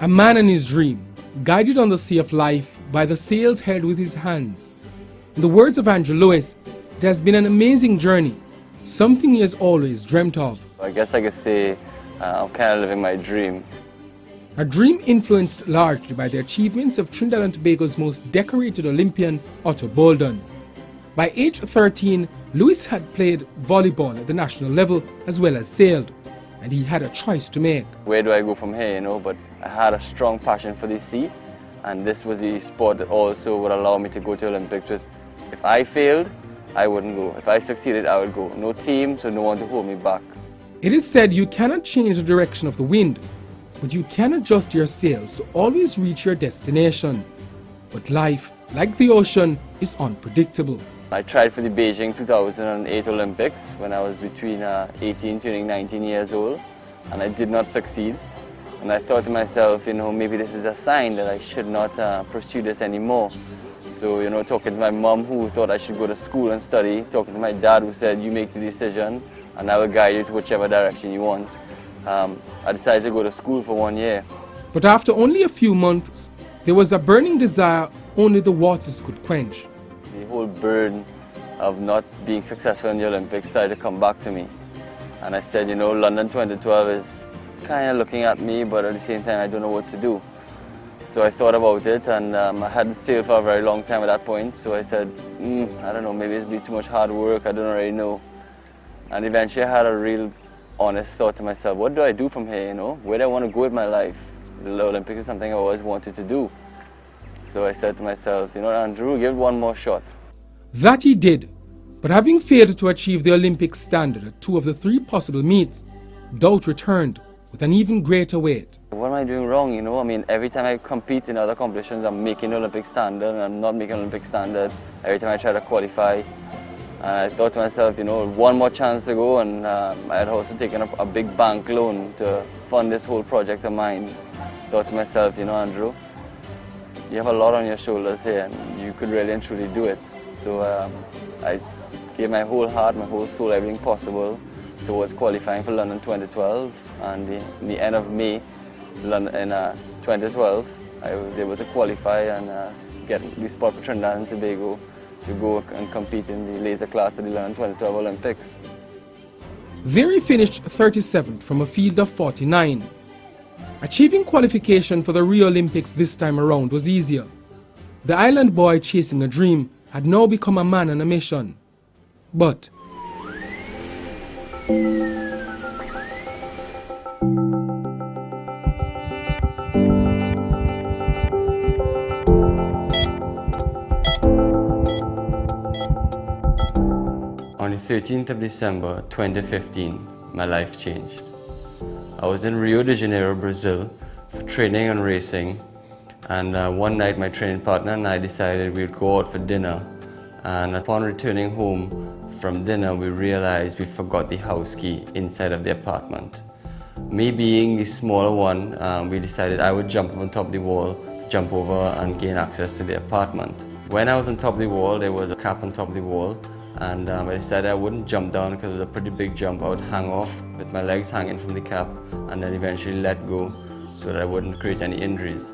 A man and his dream, guided on the sea of life by the sails held with his hands. In the words of Andrew Lewis, it has been an amazing journey, something he has always dreamt of. I guess I could say I'm kind of living my dream. A dream influenced largely by the achievements of Trinidad and Tobago's most decorated Olympian, Otto Boldon. By age 13, Lewis had played volleyball at the national level as well as sailed, and he had a choice to make. Where do I go from here, but I had a strong passion for the sea, and this was the sport that also would allow me to go to Olympics with. If I failed, I wouldn't go. If I succeeded, I would go. No team, so no one to hold me back. It is said you cannot change the direction of the wind, but you can adjust your sails to always reach your destination. But life, like the ocean, is unpredictable. I tried for the Beijing 2008 Olympics when I was between 18 turning 19 years old, and I did not succeed. And I thought to myself, maybe this is a sign that I should not pursue this anymore. So, talking to my mom, who thought I should go to school and study, talking to my dad, who said, you make the decision and I will guide you to whichever direction you want. I decided to go to school for 1 year. But after only a few months, there was a burning desire only the waters could quench. The whole burden of not being successful in the Olympics started to come back to me. And I said, London 2012 is kind of looking at me, but at the same time I don't know what to do. So I thought about it, and I hadn't sailed for a very long time at that point, so I said, I don't know, maybe it's been too much hard work, I don't really know. And eventually I had a real honest thought to myself, what do I do from here, Where do I want to go with my life? The Olympics is something I always wanted to do. So I said to myself, Andrew, give it one more shot. That he did, but having failed to achieve the Olympic standard at 2 of the 3 possible meets, doubt returned with an even greater weight. What am I doing wrong, every time I compete in other competitions, I'm making the Olympic standard, and I'm not making Olympic standard. Every time I try to qualify. And I thought to myself, one more chance to go, and I had also taken up a big bank loan to fund this whole project of mine. Thought to myself, Andrew, you have a lot on your shoulders here, and you could really and truly do it. So I gave my whole heart, my whole soul, everything possible towards qualifying for London 2012. And in the end of May in 2012, I was able to qualify and get the spot for Trinidad and Tobago to go and compete in the laser class of the London 2012 Olympics. There he finished 37th from a field of 49. Achieving qualification for the Rio Olympics this time around was easier. The island boy chasing a dream had now become a man on a mission. But on the 13th of December 2015, my life changed. I was in Rio de Janeiro, Brazil for training and racing, and one night my training partner and I decided we'd go out for dinner, and upon returning home from dinner we realized we forgot the house key inside of the apartment. Me being the smaller one, we decided I would jump up on top of the wall to jump over and gain access to the apartment. When I was on top of the wall, there was a cap on top of the wall, and I decided I wouldn't jump down because it was a pretty big jump. I would hang off with my legs hanging from the cap and then eventually let go so that I wouldn't create any injuries.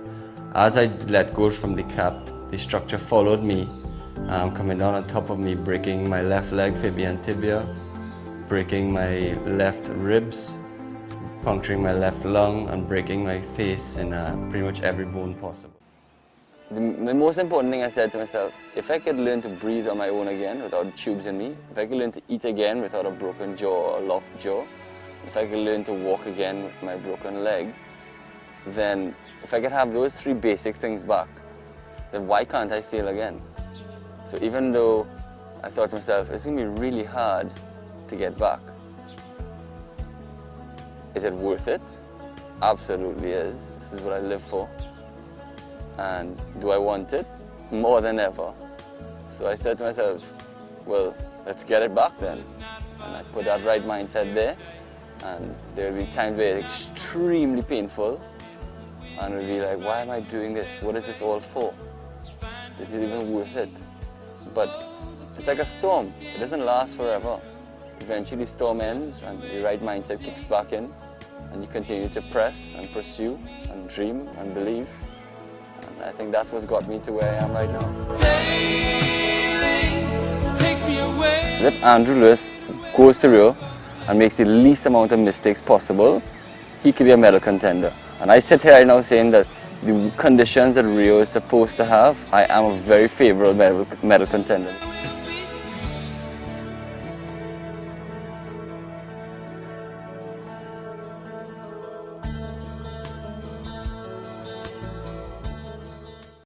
As I let go from the cap, the structure followed me, coming down on top of me, breaking my left leg, fibia and tibia, breaking my left ribs, puncturing my left lung, and breaking my face in pretty much every bone possible. The most important thing I said to myself, if I could learn to breathe on my own again without tubes in me, if I could learn to eat again without a broken jaw or locked jaw, if I could learn to walk again with my broken leg, then if I could have those 3 basic things back, then why can't I sail again? So even though I thought to myself, it's going to be really hard to get back, is it worth it? Absolutely is. This is what I live for. And do I want it? More than ever. So I said to myself, well, let's get it back then. And I put that right mindset there. And there will be times where it's extremely painful. And it'll be like, why am I doing this? What is this all for? Is it even worth it? But it's like a storm. It doesn't last forever. Eventually the storm ends and the right mindset kicks back in. and you continue to press and pursue and dream and believe. And I think that's what's got me to where I am right now. If Andrew Lewis goes to Rio and makes the least amount of mistakes possible, he could be a medal contender. And I sit here right now saying that the conditions that Rio is supposed to have, I am a very favorable medal contender.